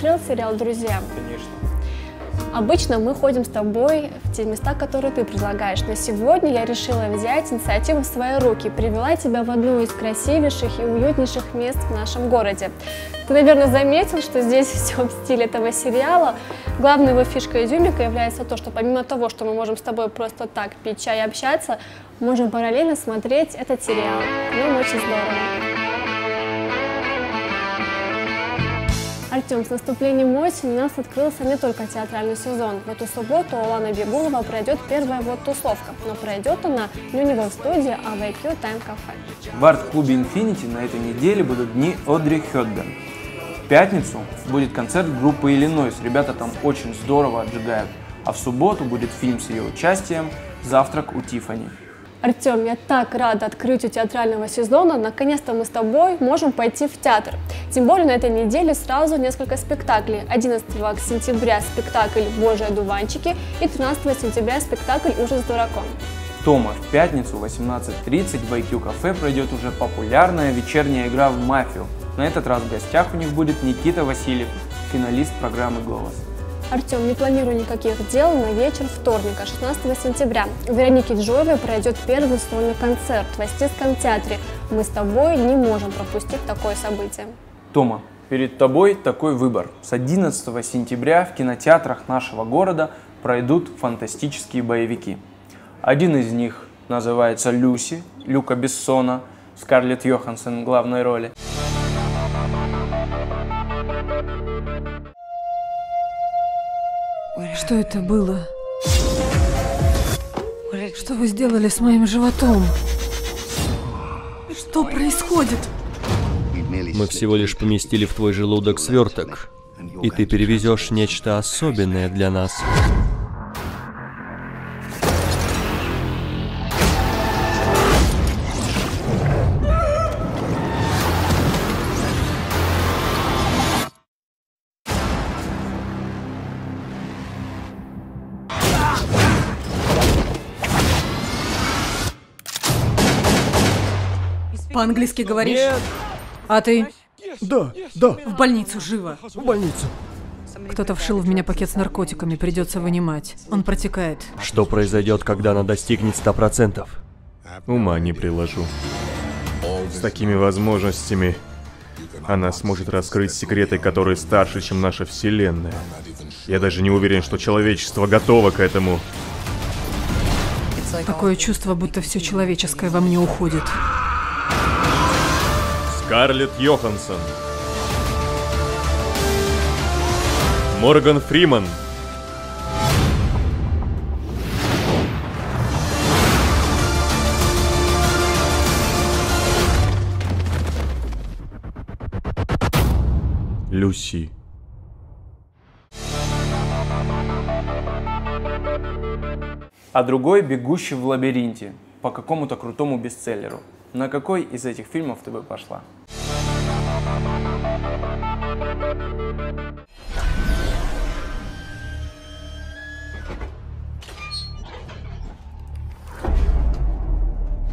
смотрел сериал «Друзья»? Конечно. Обычно мы ходим с тобой в те места, которые ты предлагаешь, но сегодня я решила взять инициативу в свои руки и привела тебя в одно из красивейших и уютнейших мест в нашем городе. Ты, наверное, заметил, что здесь все в стиле этого сериала. Главной его фишкой изюминкой является то, что помимо того, что мы можем с тобой просто так пить чай и общаться, можем параллельно смотреть этот сериал. Ну, очень здорово. Артем, с наступлением осени у нас открылся не только театральный сезон. В эту субботу у Алана Бегулова пройдет первая тусовка, но пройдет она не у него в студии, а в IQ Time Cafe. В арт-клубе Infinity на этой неделе будут дни Одри Хепберн. В пятницу будет концерт группы Illinois, ребята там очень здорово отжигают. А в субботу будет фильм с ее участием «Завтрак у Тиффани». Артем, я так рада открытию театрального сезона. Наконец-то мы с тобой можем пойти в театр. Тем более на этой неделе сразу несколько спектаклей. 11 сентября спектакль «Божьи одуванчики» и 13 сентября спектакль «Ужас с дураком». Тома, в пятницу в 18:30 в IQ Cafe пройдет уже популярная вечерняя игра в мафию. На этот раз в гостях у них будет Никита Васильев, финалист программы «Голос». Артем, не планирую никаких дел на вечер вторника, 16 сентября. У Вероники Джовой пройдет первый сольный концерт в Остинском театре. Мы с тобой не можем пропустить такое событие. Тома, перед тобой такой выбор. С 11 сентября в кинотеатрах нашего города пройдут фантастические боевики. Один из них называется «Люси» Люка Бессона, Скарлетт Йоханссон в главной роли. Что это было? Что вы сделали с моим животом? Что происходит? Мы всего лишь поместили в твой желудок сверток, и ты перевезешь нечто особенное для нас. По-английски говоришь? Нет. А ты? Да. В больницу, живо. В больницу. Кто-то вшил в меня пакет с наркотиками, придется вынимать. Он протекает. Что произойдет, когда она достигнет 100%? Ума не приложу. С такими возможностями она сможет раскрыть секреты, которые старше, чем наша Вселенная. Я даже не уверен, что человечество готово к этому. Такое чувство, будто все человеческое во мне уходит. Скарлетт Йоханссон. Морган Фриман. Люси. А другой «Бегущий в лабиринте» по какому-то крутому бестселлеру. На какой из этих фильмов ты бы пошла?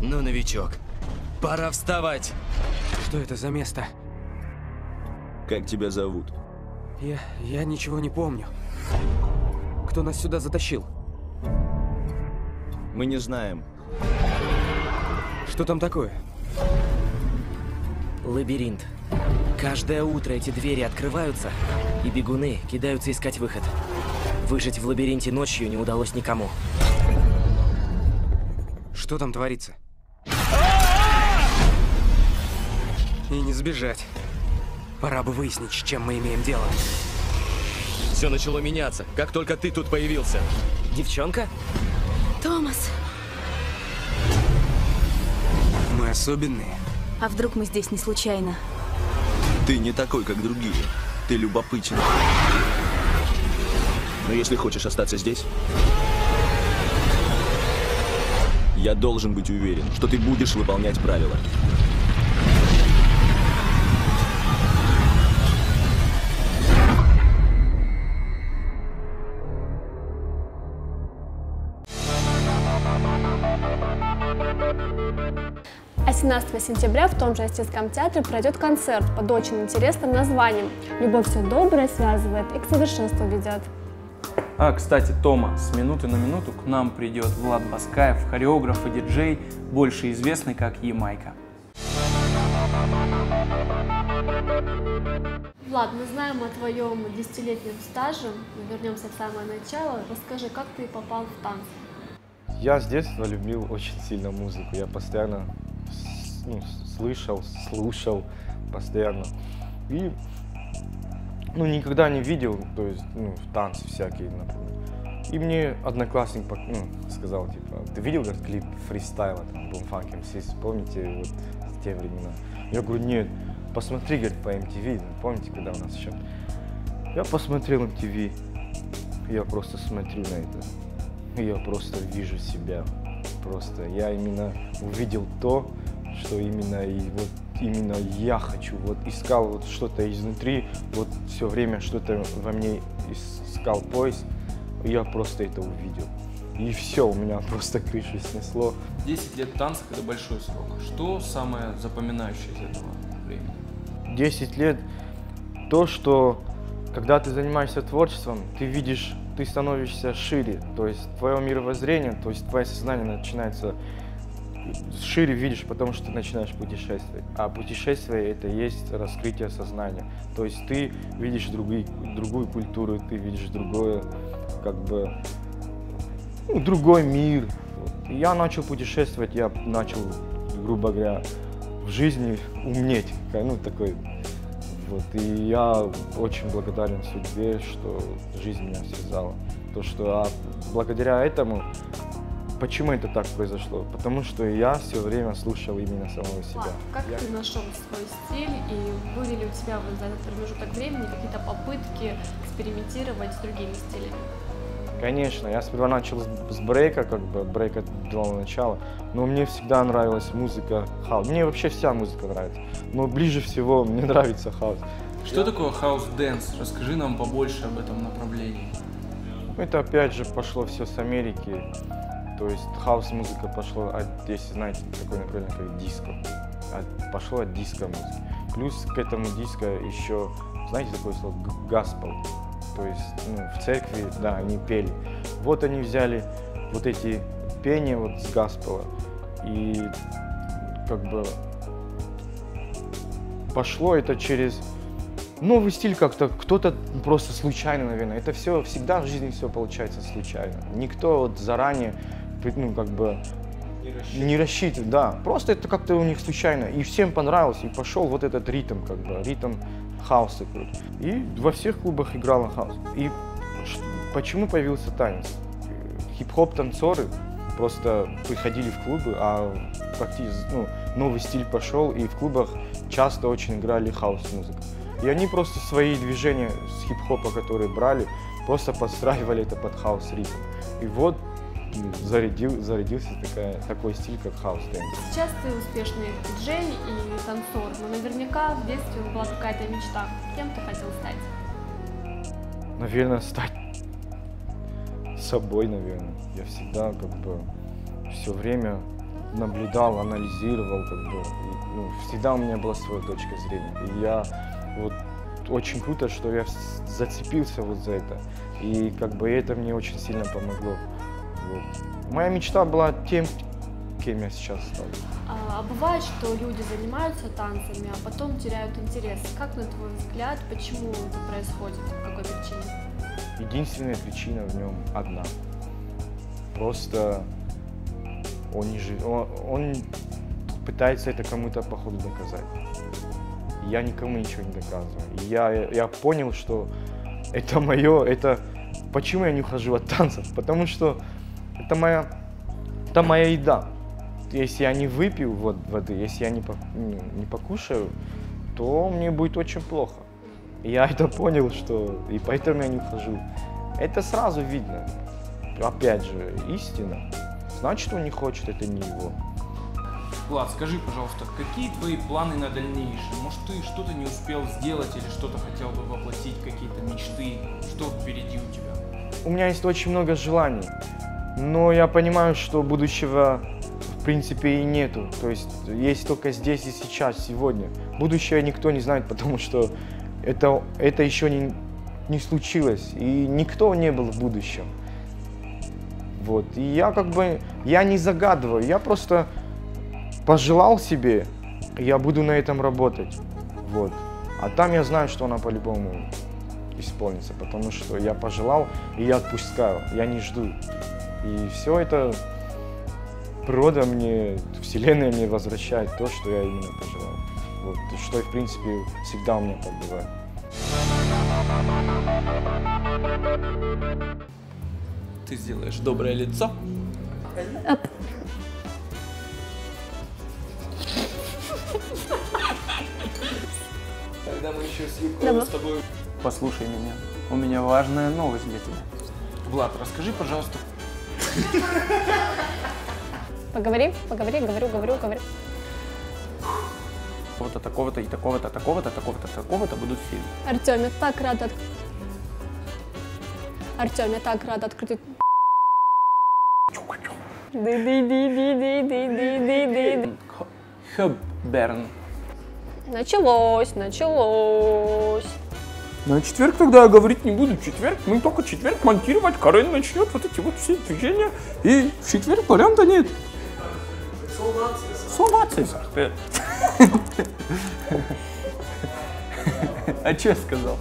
Ну, новичок, пора вставать. Что это за место? Как тебя зовут? Я ничего не помню. Кто нас сюда затащил? Мы не знаем. Что там такое? Лабиринт. Каждое утро эти двери открываются, и бегуны кидаются искать выход. Выжить в лабиринте ночью не удалось никому. Что там творится? И не сбежать. Пора бы выяснить, с чем мы имеем дело. Все начало меняться, как только ты тут появился. Девчонка? Томас. Мы особенные. А вдруг мы здесь не случайно? Ты не такой, как другие. Ты любопытен. Но если хочешь остаться здесь, я должен быть уверен, что ты будешь выполнять правила. А 18 сентября в том же Остинском театре пройдет концерт под очень интересным названием «Любовь все доброе связывает и к совершенству ведет». А, кстати, Тома, с минуты на минуту к нам придет Влад Баскаев, хореограф и диджей, больше известный как Ямайка. Влад, мы знаем о твоем 10-летнем стаже, мы вернемся в самое начало. Расскажи, как ты попал в танцы? Я с детства любил очень сильно музыку, я постоянно слушал постоянно. И никогда не видел, то есть, танцы всякие, например. И мне одноклассник сказал, типа, ты видел этот клип фристайла, там, Бумфанк МС, помните, вот в те времена? Я говорю, нет, посмотри, говорит, по MTV, помните, когда у нас еще? Я посмотрел MTV, я просто смотрю на это. Я просто вижу себя, я именно увидел то, что именно я хочу, искал что-то изнутри, все время что-то во мне искал поиск, я просто это увидел. И все, у меня просто крышу снесло. 10 лет танцев — это большой срок. Что самое запоминающее из этого времени? 10 лет, то, что когда ты занимаешься творчеством, ты становишься шире, то есть твое мировоззрение, то есть твое сознание начинается шире видишь, потому что ты начинаешь путешествовать. А путешествие — это есть раскрытие сознания. То есть ты видишь другую культуру, ты видишь другое, другой мир. Я начал путешествовать, я начал, грубо говоря, в жизни умнеть, такой. И я очень благодарен судьбе, что жизнь меня связала. Благодаря этому, почему это так произошло? Потому что я все время слушал именно самого себя. Как ты нашел свой стиль и были ли у тебя за этот промежуток времени какие-то попытки экспериментировать с другими стилями? Конечно, я сперва начал с брейка, брейк это было начало, но мне всегда нравилась музыка хаус. Мне вообще вся музыка нравится, но ближе всего мне нравится хаус. Что такое хаус-дэнс? Расскажи нам побольше об этом направлении. Это опять же пошло все с Америки, то есть хаус-музыка пошла если знаете, такое направление, как диско, пошло от диско-музыки. Плюс к этому диско еще, знаете такое слово, гаспел. То есть в церкви, да, они пели. Они взяли эти пения с гаспела и пошло это через новый стиль как-то, кто-то просто случайно, наверное. Это все всегда в жизни все получается случайно. Никто заранее, не рассчитывает, да. Просто это как-то у них случайно. И всем понравилось, и пошел этот ритм, ритм хауса. И во всех клубах играла хаус. И почему появился танец? Хип-хоп танцоры просто приходили в клубы, а новый стиль пошел, и в клубах часто очень играли хаус-музыку. И они просто свои движения с хип-хопа, которые брали, просто подстраивали это под хаус-ритм. И зарядился такой стиль, как хаус-дэнс. Сейчас ты успешный диджей и танцор, но наверняка в детстве была какая-то мечта. Кем ты хотел стать? Наверное, стать собой, наверное. Я всегда все время наблюдал, анализировал, всегда у меня была своя точка зрения. И я очень круто, что я зацепился за это. И это мне очень сильно помогло. Моя мечта была тем, кем я сейчас стал. А бывает, что люди занимаются танцами, а потом теряют интерес. Как, на твой взгляд, почему это происходит? По какой причине? Единственная причина в нем одна. Просто он пытается это кому-то, походу, доказать. Я никому ничего не доказываю. Я понял, что это мое, почему я не ухожу от танцев? Потому что это моя еда. Если я не выпью воды, если я не покушаю, то мне будет очень плохо. И я это понял, и поэтому я не ухожу. Это сразу видно. Опять же, истина. Значит, он не хочет, это не его. Влад, скажи, пожалуйста, какие твои планы на дальнейшее? Может, ты что-то не успел сделать или что-то хотел бы воплотить, какие-то мечты? Что впереди у тебя? У меня есть очень много желаний, но я понимаю, что будущего принципе и нету. То есть есть только здесь и сейчас, сегодня. Будущее никто не знает, потому что это еще не случилось. И никто не был в будущем. Вот. И я не загадываю, я просто пожелал себе, я буду на этом работать. Вот. А там я знаю, что она по-любому исполнится, потому что я пожелал, и я отпускаю, я не жду. И все это природа мне, вселенная мне возвращает то, что я именно пожелал. Вот. Что, в принципе, всегда у меня так бывает. Ты сделаешь доброе лицо. Когда мы еще с Юбкой с тобой... Послушай меня, у меня важная новость для тебя. Влад, расскажи, пожалуйста. Поговори, говорю. Вот-то такого-то и такого-то, такого-то будут фильмы. Артем, я так рада открыть... Хёбберн. Началось. На четверг тогда я говорить не буду. Мы только четверг монтировать, Карен начнет вот эти вот все движения. И в четверг варианта нет. Солдат. А что я сказал?